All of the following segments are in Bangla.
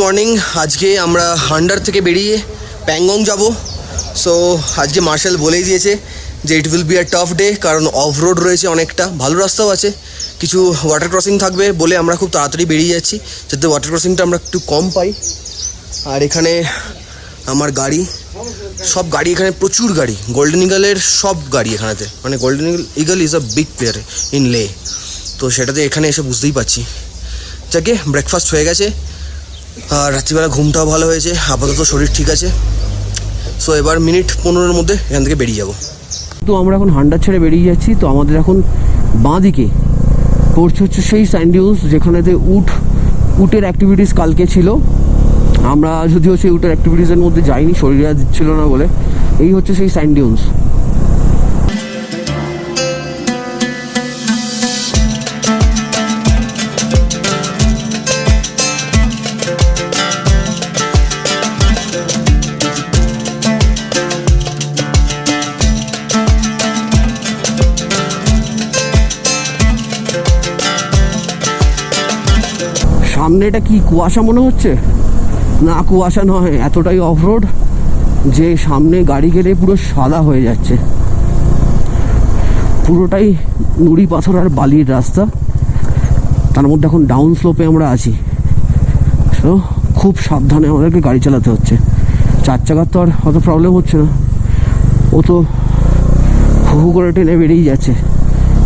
মর্নিং। আজকে আমরা হান্ডার থেকে বেরিয়ে প্যাংগং যাব। সো আজকে মার্শাল বলেই দিয়েছে যে it will be a tough day, কারণ অফ রোড রয়েছে, অনেকটা ভালো রাস্তাও আছে, কিছু ওয়াটার ক্রসিং থাকবে বলে আমরা খুব তাড়াতাড়ি বেরিয়ে যাচ্ছি যাতে ওয়াটার ক্রসিংটা আমরা একটু কম পাই। আর এখানে আমার গাড়ি, সব গাড়ি এখানে প্রচুর গাড়ি, গোল্ডেন ইগলের সব গাড়ি এখানেতে, মানে golden eagle is a big player in লে। তো সেটাতে এখানে এসে বুঝতেই পারছি। যাকে ব্রেকফাস্ট হয়ে গেছে আর রাত্রিবেলা ঘুমটাও ভালো হয়েছে, আপাতত শরীর ঠিক আছে। সো এবার মিনিট 15-এর মধ্যে এখান থেকে বেরিয়ে যাব। তো আমরা এখন হান্ডার ছেড়ে বেরিয়ে যাচ্ছি। তো আমাদের এখন বাঁ দিকে পড়ছে হচ্ছে সেই স্যান্ড ডিউনস যেখানেতে উটের অ্যাক্টিভিটিস কালকে ছিল। আমরা যদিও সেই উটের অ্যাক্টিভিটিসের মধ্যে যাইনি, শরীরে দিচ্ছিল না বলে। এই হচ্ছে সেই স্যান্ড ডিউনস। সামনে এটা কি কুয়াশা মনে হচ্ছে? না, কুয়াশা নয়, এতটাই অফ রোড যে সামনে গাড়ি গেলে পুরো সাদা হয়ে যাচ্ছে। পুরোটাই নুড়ি পাথর আর বালির রাস্তা, তার মধ্যে এখন ডাউন স্লোপে আমরা আছি। তো খুব সাবধানে আমাদেরকে গাড়ি চালাতে হচ্ছে। চার চাকার তো আর অত প্রবলেম হচ্ছে না, ও তো হু করে টেনে বেরিয়ে যাচ্ছে।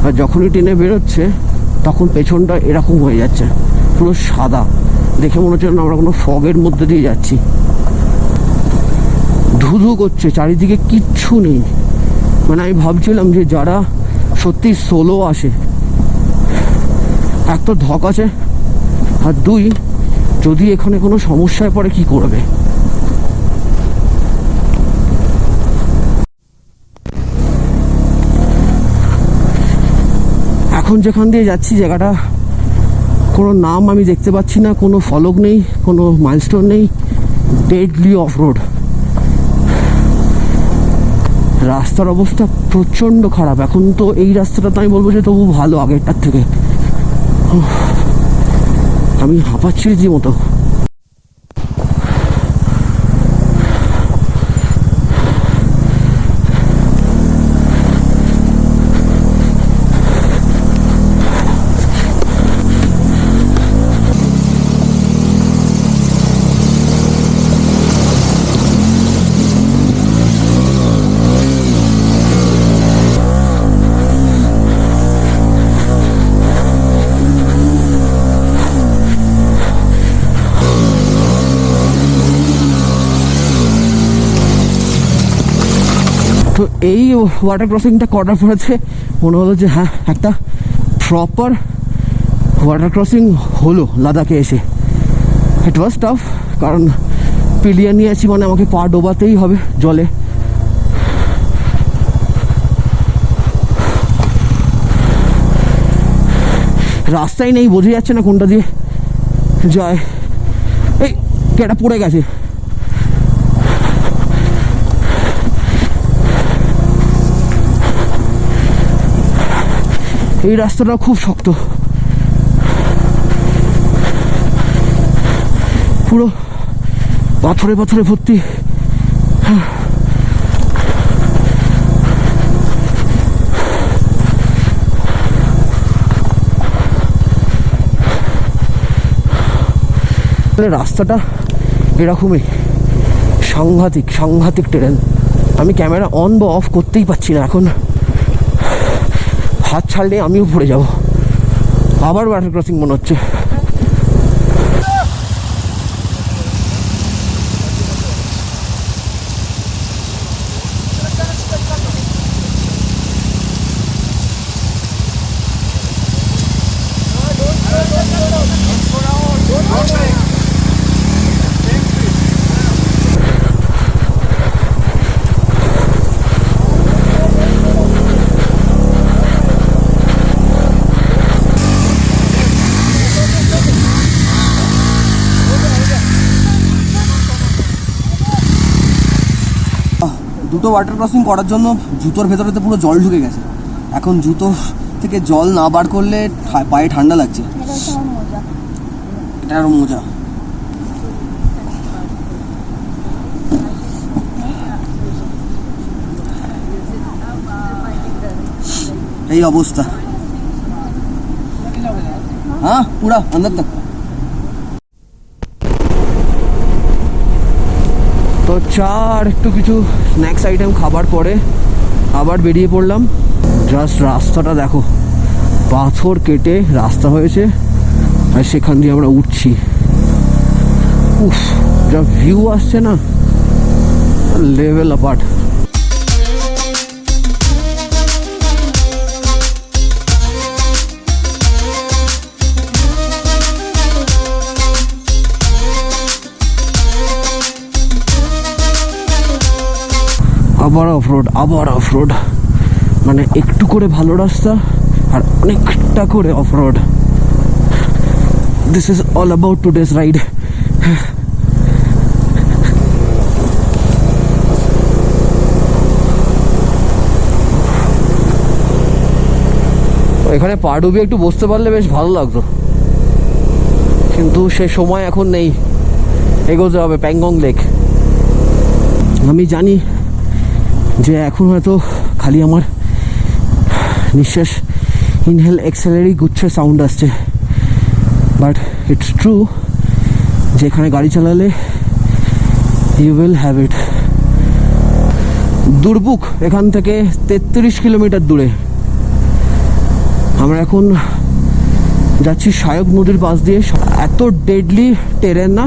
আর যখনই টেনে বেরোচ্ছে তখন পেছনটা এরকম হয়ে যাচ্ছে, পুরো সাদা। দেখে মনে হচ্ছে না আমরা কোনো ফগের মধ্যে দিয়ে যাচ্ছি। ধুধু করছে, চারিদিকে কিচ্ছু নেই। মানে আমি ভাবছিলাম যে যারা সত্যি সোলো আসে, এক তো ধক আছে, আর দুই যদি এখানে কোনো সমস্যায় পড়ে কি করবে। এখন যেখান দিয়ে যাচ্ছি জায়গাটা কোনো নাম আমি দেখতে পাচ্ছি না, কোনো ফলক নেই, কোনো মাইলস্টোন নেই, ডেডলি অফ রোড। রাস্তার অবস্থা প্রচণ্ড খারাপ। এখন তো এই রাস্তাটা তো আমি বলবো যে তবু ভালো আগেরটার থেকে। আমি হাঁপাচ্ছি রীতিমতো। তো এই ওয়াটার ক্রসিংটা করার পরেছে মনে হলো যে হ্যাঁ, একটা প্রপার ওয়াটার ক্রসিং হলো লাদাখে এসে। ইট ওয়াজ টাফ, কারণ পিলিয়ার নিয়ে আছি, মানে আমাকে পা ডোবাতেই হবে জলে। রাস্তাই নেই, বোঝা যাচ্ছে না কোনটা দিয়ে যায়। এই কেটা পড়ে গেছে। এই রাস্তাটা খুব শক্ত, পুরো পাথরে পাথরে ভর্তি। রাস্তাটা এরকমই সাংঘাতিক ট্রেন। আমি ক্যামেরা অন বা অফ করতেই পারছি না এখন। হাত ছাড়লে আমিও পড়ে যাব। আবার ওয়াটার ক্রসিং মনে হচ্ছে। দুটো ওয়াটার ক্রসিং করার জন্য জুতোর ভেতরেতে পুরো জল ঢুকে গেছে। এখন জুতো থেকে জল না বার করলে পায়ে ঠান্ডা লাগছে। এটা আরও মজা। এই অবস্থা। হ্যাঁ পুরা अंदर तक। তো চা আর একটু কিছু স্ন্যাক্স আইটেম খাবার পরে আবার বেরিয়ে পড়লাম। জাস্ট রাস্তাটা দেখো, পাথর কেটে রাস্তা হয়েছে আর সেখান দিয়ে আমরা উঠছি। উফ, যা ভিউ আসছে না, লেভেল অ্যাপার্ট। আবার অফ রোড, মানে একটু করে ভালো রাস্তা আর অনেকটা করে of road. This is all about today's ride. এখানে পা ডুবিয়ে একটু বসতে পারলে বেশ ভালো লাগতো, কিন্তু সে সময় এখন নেই। এগোতে হবে প্যাংগং লেক। আমি জানি যে এখন হয়তো খালি আমার নিঃশ্বাস ইনহেল এক্সেলেরই গুচ্ছের সাউন্ড আসছে, বাট ইটস ট্রু যে এখানে গাড়ি চালালে you will have it. Durbuk এখান থেকে 33 কিলোমিটার দূরে। আমরা এখন যাচ্ছি সায়ক নদীর পাশ দিয়ে। এত ডেডলি টেরেন না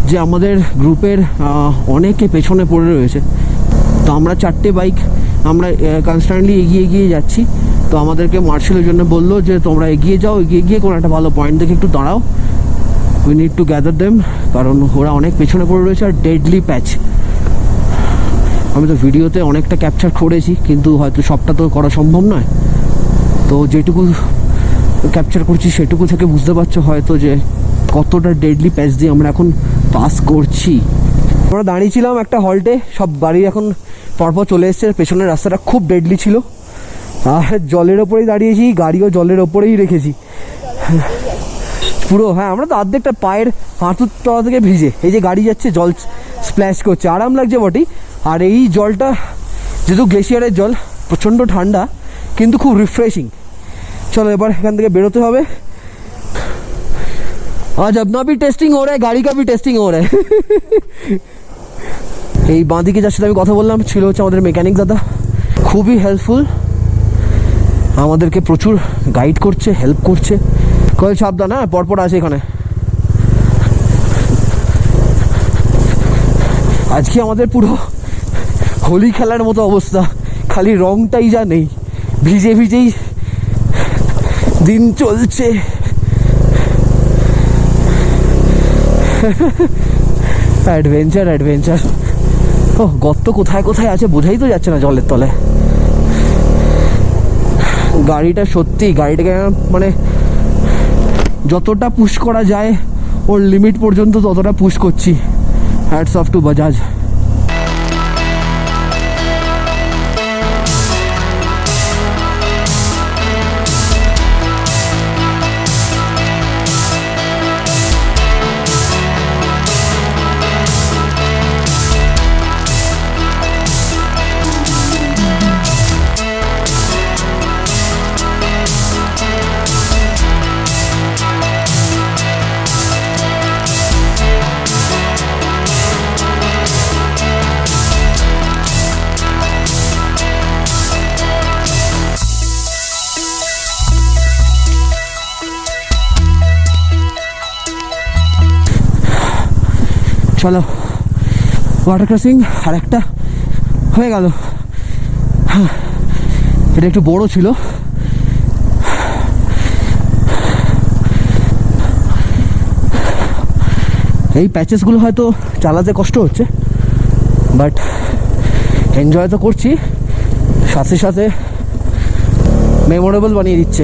যে আমাদের গ্রুপের অনেকে পেছনে পড়ে রয়েছে। তো আমরা 4টে বাইক আমরা কনস্ট্যান্টলি এগিয়ে এগিয়ে যাচ্ছি। তো আমাদেরকে মার্শালের জন্য বললো যে তোমরা এগিয়ে যাও, এগিয়ে গিয়ে কোনো একটা ভালো পয়েন্ট দেখে একটু দাঁড়াও, we need to gather them, কারণ ওরা অনেক পেছনে পড়ে রয়েছে আর ডেডলি প্যাচ। আমি তো ভিডিওতে অনেকটা ক্যাপচার করেছি, কিন্তু হয়তো সবটা তো করা সম্ভব নয়। তো যেটুকু ক্যাপচার করছি সেটুকু থেকে বুঝতে পারছো হয়তো যে কতটা ডেডলি প্যাচ দিয়ে আমরা এখন পাস করছি। আমরা দাঁড়িয়েছিলাম একটা হল্টে, সব গাড়ি এখন পরপর চলে এসছে। পেছনের রাস্তাটা খুব ডেডলি ছিল আর জলের ওপরেই দাঁড়িয়েছি, গাড়িও জলের ওপরেই রেখেছি পুরো। হ্যাঁ, আমরা তো অর্ধেকটা পায়ের হাঁটুর তলা থেকে ভিজে, এই যে গাড়ি যাচ্ছে জল স্প্ল্যাশ করছে, আরাম লাগছে বটেই। আর এই জলটা যেহেতু গ্লেশিয়ারের জল, প্রচণ্ড ঠান্ডা কিন্তু খুব রিফ্রেশিং। চলো এবার এখান থেকে বেরোতে হবে। आज अपना भी टेस्टिंग हो रहा है, गाड़ी का भी टेस्टिंग हो रहा है। এই বাঁদিকে যার সাথে আমি কথা বললাম ছিল হচ্ছে আমাদের মেকানিক দাদা, খুবই হেল্পফুল, আমাদেরকে প্রচুর গাইড করছে, হেল্প করছে। কয়েল সাবধান, হ্যাঁ পরপর আছে এখানে। আজকে আমাদের পুরো হোলি খেলার মতো অবস্থা, খালি রংটাই যা নেই, ভিজে ভিজেই দিন চলছে। Adventure adventure. ও গর্ত কোথায় কোথায় আছে বোঝাই তো যাচ্ছে না জলের তলে। গাড়িটা সত্যি, গাড়িটাকে মানে যতটা পুশ করা যায় ওর লিমিট পর্যন্ত ততটা পুশ করছি। Hats off to Bajaj. চলো ওয়াটার ক্রসিং আর একটা হয়ে গেল। এটা একটু বড় ছিল, এই প্যাচেসগুলো হয়তো চালাতে কষ্ট হচ্ছে, বাট এনজয় তো করছি, সাথে সাথে মেমোরেবল বানিয়ে দিচ্ছে।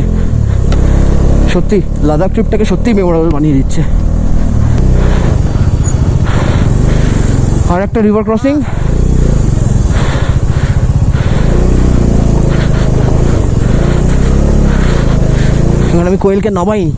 সত্যি লাদাখ ট্রিপটাকে সত্যিই মেমোরেবল বানিয়ে দিচ্ছে। আর একটা রিভার ক্রসিং, এখানে আমি কোয়েলকে নামাইনি।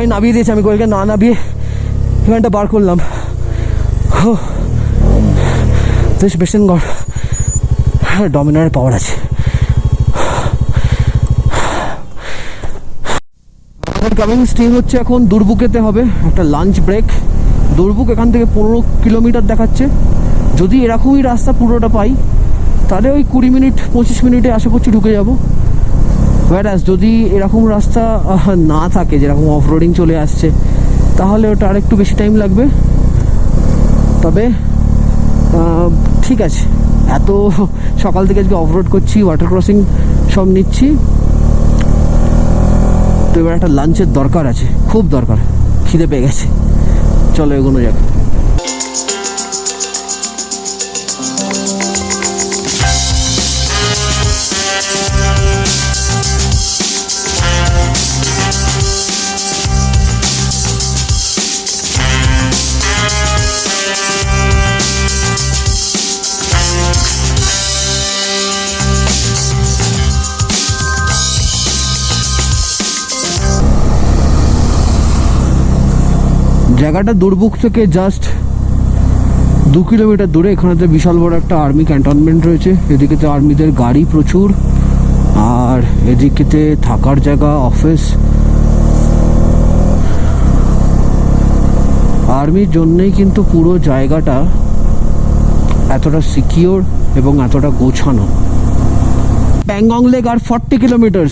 সবাই নামিয়ে দিয়েছে, আমি কোয়েলকে না নামিয়ে এখানটা বার করলাম। বেশ বেসেনগড় ডমিনারের পাওয়ার আছে। আমাদের কামিং স্টে হচ্ছে এখন দুর্বুকেতে হবে একটা লাঞ্চ ব্রেক। দুর্বুক এখান থেকে 15 কিলোমিটার দেখাচ্ছে। যদি এরকমই রাস্তা পুরোটা পাই তাহলে ওই 20 মিনিট 25 মিনিটে আশা করছি ঢুকে যাবো। ওয়ারাস যদি এরকম রাস্তা না থাকে, যেরকম অফ রোডিং চলে আসছে, তাহলে ওটা আরেকটু বেশি টাইম লাগবে। তবে ঠিক আছে, এত সকাল থেকে আজকে অফ রোড করছি, ওয়াটার ক্রসিং সব নিচ্ছি, তো এবার একটা লাঞ্চের দরকার আছে, খুব দরকার, খিদে পেয়ে গেছে। চলো এগোনো যাক। জায়গাটা দুর্বুক থেকে জাস্ট 2 কিলোমিটার দূরে। এখানেতে বিশাল বড় একটা আর্মি ক্যান্টনমেন্ট রয়েছে। এদিকেতে আর্মিদের গাড়ি প্রচুর, আর এদিকেতে থাকার জায়গা, অফিস। আর্মির জন্যই কিন্তু পুরো জায়গাটা এতটা সিকিওর এবং এতটা গোছানো। প্যাংগং লেক আর 40 কিলোমিটার।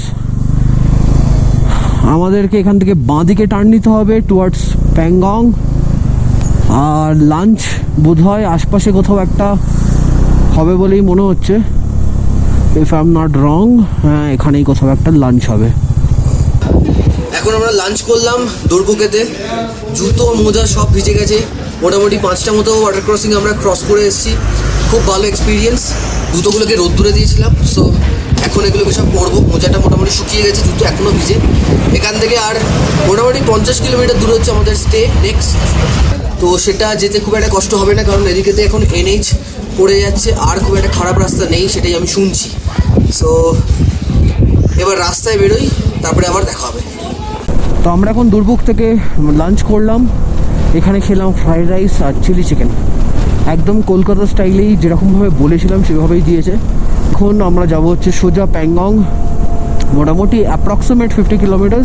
আমাদেরকে এখান থেকে বাঁদিকে টার্ন নিতে হবে টুয়ার্ডস প্যাংগং। আর লাঞ্চ বোধহয় আশপাশে কোথাও একটা হবে বলেই মনে হচ্ছে, if I am not wrong. হ্যাঁ, এখানেই কোথাও একটা লাঞ্চ হবে। এখন আমরা লাঞ্চ করলাম দুর্বুকেতে। জুতো মোজা সব ভিজে গেছে। মোটামুটি 5টা মতো ওয়াটার ক্রসিং আমরা ক্রস করে এসেছি। খুব ভালো এক্সপিরিয়েন্স। জুতোগুলোকে রোদ্দুরে দিয়েছিলাম, সো এখন এগুলোকে সব পরবো। মোজাটা মোটামুটি শুকিয়ে গেছে, জুতো এখনও ভিজে। এখান থেকে আর মোটামুটি 50 কিলোমিটার দূরে হচ্ছে আমাদের স্টে নেক্সট। তো সেটা যেতে খুব একটা কষ্ট হবে না, কারণ এদিকেতে এখন NH পড়ে যাচ্ছে, আর খুব একটা খারাপ রাস্তা নেই, সেটাই আমি শুনছি। সো এবার রাস্তায় বেরোই, তারপরে আবার দেখা হবে। তো আমরা এখন দুর্বুক থেকে লাঞ্চ করলাম। এখানে খেলাম ফ্রাইড রাইস আর চিলি চিকেন, একদম কলকাতা স্টাইলেই, যেরকমভাবে বলেছিলাম সেভাবেই দিয়েছে। এখন আমরা যাব হচ্ছে সোজা প্যাংগং, মোটামুটি অ্যাপ্রক্সিমেট 50 কিলোমিটার।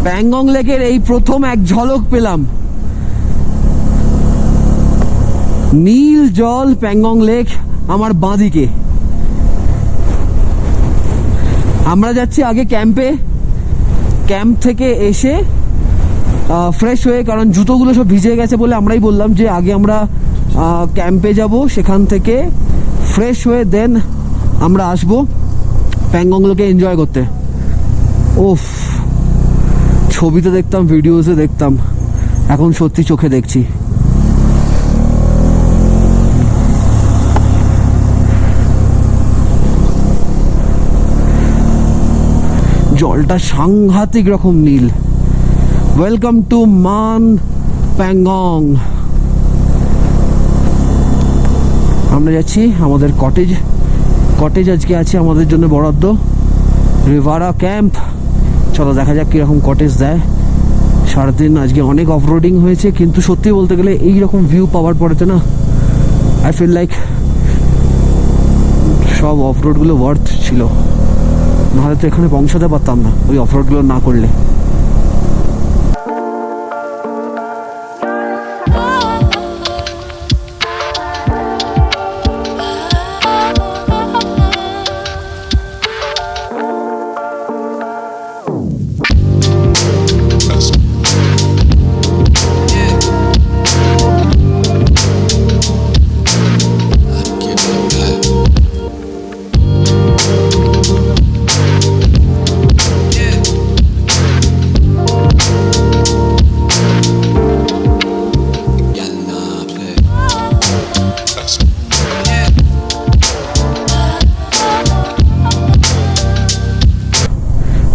প্যাংগং লেকের এই প্রথম এক ঝলক পেলাম। নীল জল, প্যাংগং লেক আমার বাঁদিকে। আমরা যাচ্ছি আগে ক্যাম্পে। ক্যাম্প থেকে এসে ফ্রেশ হয়ে, কারণ জুতোগুলো সব ভিজে গেছে বলে আমরাই বললাম যে আগে আমরা ক্যাম্পে যাব, সেখান থেকে ফ্রেশ হয়ে দেন আমরা আসবো প্যাংগং লেকে এনজয় করতে। ওফ, ছবিতে দেখতাম, ভিডিওসে দেখতাম, এখন সত্যি চোখে দেখছি। জলটা সাংঘাতিক রকম নীল। ওয়েলকাম টু মান প্যাংগং। আমরা যাচ্ছি আমাদের কটেজ আজকে আছে আমাদের জন্য বরাদ্দ, রিভারা ক্যাম্প। চলো দেখা যাক কীরকম কটেজ দেয়। সারাদিন আজকে অনেক অফরোডিং হয়েছে, কিন্তু সত্যি বলতে গেলে এইরকম ভিউ পাওয়ার পরেতে না, আই ফিল লাইক সব অফরোডগুলো ওয়ার্থ ছিল। নাহলে তো এখানে পৌঁছাতে পারতাম না ওই অফরোডগুলো না করলে।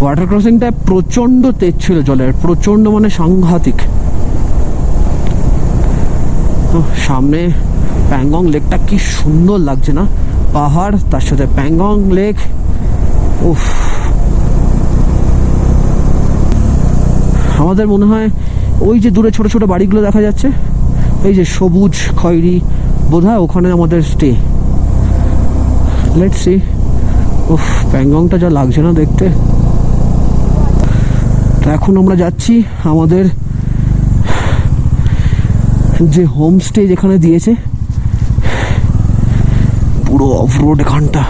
ওয়াটার ক্রসিংটায় প্রচণ্ড তেজ ছিল জলের, প্রচণ্ড মানে সাংঘাতিক। সামনে প্যাংগং লেকটা কি সুন্দর লাগছে না, পাহাড় তার সাথে প্যাংগং লেক। উফ, আমাদের মনে হয় ওই যে দূরে ছোট ছোট বাড়িগুলো দেখা যাচ্ছে, এই যে সবুজ খয়েরি, বোধহয় ওখানে আমাদের স্টে। Let's see. উফ, প্যাংগংটা যা লাগছে না দেখতে। তো এখন আমরা যাচ্ছি আমাদের যে হোমস্টে যেখানে দিয়েছে, পুরো অফ রোড এখানটা।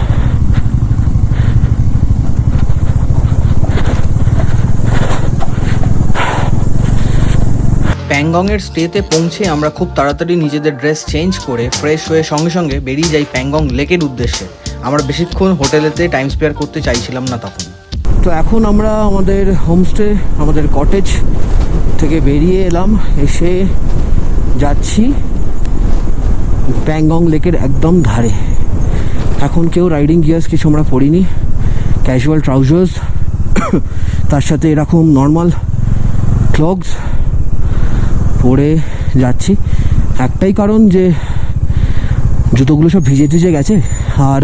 প্যাংগংয়ের স্টেতে পৌঁছে আমরা খুব তাড়াতাড়ি নিজেদের ড্রেস চেঞ্জ করে ফ্রেশ হয়ে সঙ্গে সঙ্গে বেরিয়ে যাই প্যাংগং লেকের উদ্দেশ্যে। আমরা বেশিক্ষণ হোটেলেতে টাইম স্পেয়ার করতে চাইছিলাম না তখন। তো এখন আমরা আমাদের হোমস্টে, আমাদের কটেজ থেকে বেরিয়ে এলাম, এসে যাচ্ছি প্যাংগং লেকের একদম ধারে। এখন কেউ রাইডিং গিয়ার্স কিছু আমরা পরিনি, ক্যাজুয়াল ট্রাউজার্স, তার সাথে এরকম নর্মাল ক্লগস পরে যাচ্ছি। একটাই কারণ যে জুতোগুলো সব ভিজে ভিজে গেছে, আর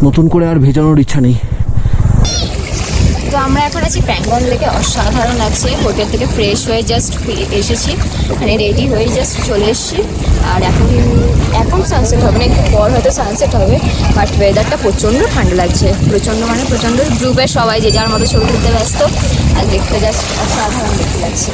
নতুন করে আর ভেজানোর ইচ্ছা নেই। তো আমরা এখন আছি প্যাংগং লেকে, অসাধারণ লাগছে। হোটেল থেকে ফ্রেশ হয়ে জাস্ট এসেছি, মানে রেডি হয়ে জাস্ট চলে এসেছি। আর এখন সানসেট হবে না, একটু পর হয়তো সানসেট হবে, বাট ওয়েদারটা প্রচণ্ড ঠান্ডা লাগছে, প্রচণ্ড মানে প্রচণ্ড। গ্রুপে সবাই যে যার মতো ছবি তুলতে ব্যস্ত, আর দেখতে জাস্ট অসাধারণ দেখতে লাগছে।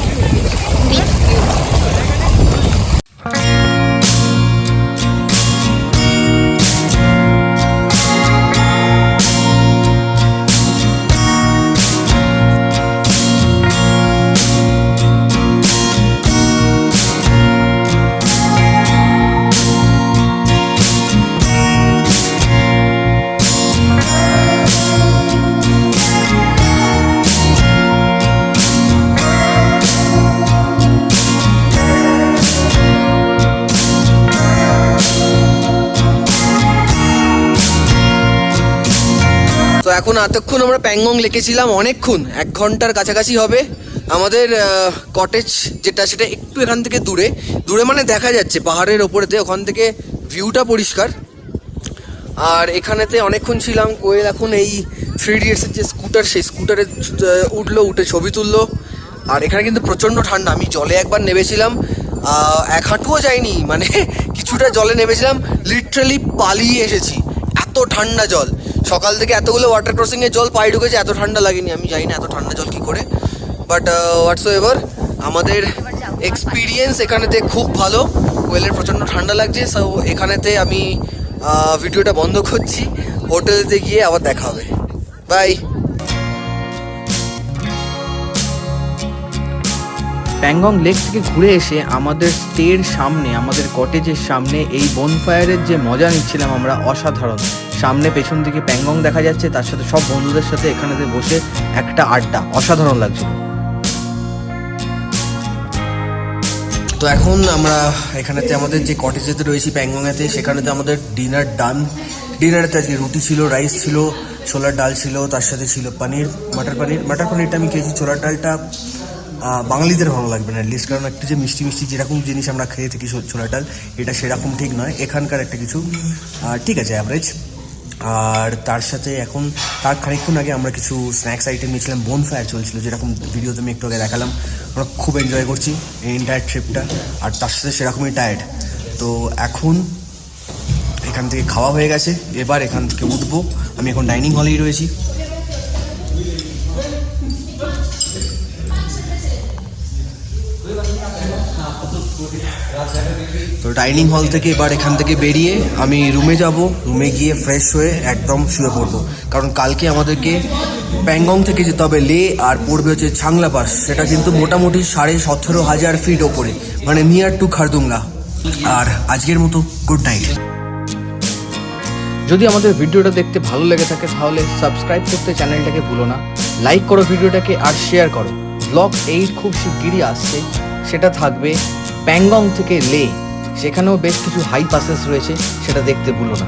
তো এখন এতক্ষণ আমরা প্যাংগং লেকে ছিলাম, অনেকক্ষণ, 1 ঘন্টার কাছাকাছি হবে। আমাদের কটেজ যেটা, সেটা একটু এখান থেকে দূরে দূরে মানে দেখা যাচ্ছে পাহাড়ের ওপরেতে, ওখান থেকে ভিউটা পরিষ্কার। আর এখানেতে অনেকক্ষণ ছিলাম। কোয়েল এখন এই 3 ইডিয়টসের যে স্কুটার, সেই স্কুটারে উঠে ছবি তুললো। আর এখানে কিন্তু প্রচণ্ড ঠান্ডা। আমি জলে একবার নেমেছিলাম, 1 হাঁটুও যায়নি, মানে কিছুটা জলে নেমেছিলাম, লিটারালি পালিয়ে এসেছি, এত ঠান্ডা জল। সকাল থেকে এতগুলো ওয়াটার ক্রসিংয়ে জল পায়ে ঢুকেছে, এত ঠান্ডা লাগেনি। আমি জানি না এত ঠান্ডা জল কী করে, বাট হোয়াটস এভার, আমাদের এক্সপিরিয়েন্স এখানেতে খুব ভালো। কোয়েলের প্রচণ্ড ঠান্ডা লাগছে, সো এখানেতে আমি ভিডিওটা বন্ধ করছি। হোটেলেতে গিয়ে আবার দেখা হবে, বাই। প্যাংগং লেক থেকে ঘুরে এসে আমাদের স্টের সামনে, আমাদের কটেজের সামনে এই বনফায়ারের যে মজা নিচ্ছিলাম আমরা, অসাধারণ। সামনে পেছন দিকে প্যাংগং দেখা যাচ্ছে, তার সাথে সব বন্ধুদের সাথে এখানেতে বসে একটা আড্ডা, অসাধারণ লাগছিল। তো এখন আমরা এখানেতে আমাদের যে কটেজেতে রয়েছি প্যাংগংয়েতে, সেখানেতে আমাদের ডিনার ডান। ডিনারেতে আজকে রুটি ছিল, রাইস ছিল, ছোলার ডাল ছিল, তার সাথে ছিল পনির, মাটার পনিরটা আমি খেয়েছি। ছোলার ডালটা বাঙালিদের ভালো লাগবে না লিস্ট, কারণ একটু যে মিষ্টি মিষ্টি যেরকম জিনিস আমরা খেয়ে থাকি ছোলার ডাল, এটা সেরকম ঠিক নয়, এখানকার একটা কিছু ঠিক আছে, অ্যাভারেজ। আর তার সাথে এখন তার খানিকক্ষণ আগে আমরা কিছু স্ন্যাক্স আইটেম নিয়েছিলাম। বোনফায়ার চলছিল, যেরকম ভিডিওতে আমি একটু আগে দেখালাম। আমরা খুব এনজয় করছি এই এন্টায়ার ট্রিপটা, আর তার সাথে সেরকমই টায়ার্ড। তো এখন এখান থেকে খাওয়া হয়ে গেছে, এবার এখান থেকে উঠবো। আমি এখন ডাইনিং হলেই রয়েছি। তো ডাইনিং হল থেকে এবার এখান থেকে বেরিয়ে আমি রুমে যাব। রুমে গিয়ে ফ্রেশ হয়ে একদম শুয়ে পড়বো, কারণ কালকে আমাদেরকে প্যাংগং থেকে যেতে হবে লে, আর পড়বে হচ্ছে ছাংলা পাস। সেটা কিন্তু মোটামুটি 17,500 ফিট ওপরে, মানে নিয়ার টু খারদুংলা। আর আজকের মতো গুড নাইট। যদি আমাদের ভিডিওটা দেখতে ভালো লেগে থাকে তাহলে সাবস্ক্রাইব করতে চ্যানেলটাকে ভুলো না, লাইক করো ভিডিওটাকে, আর শেয়ার করো। ব্লগ 8 খুব শিগগিরই আসছে, সেটা থাকবে প্যাংগং থেকে লে। সেখানেও বেশ কিছু হাই পাসেস রয়েছে, সেটা দেখতে ভুলো না।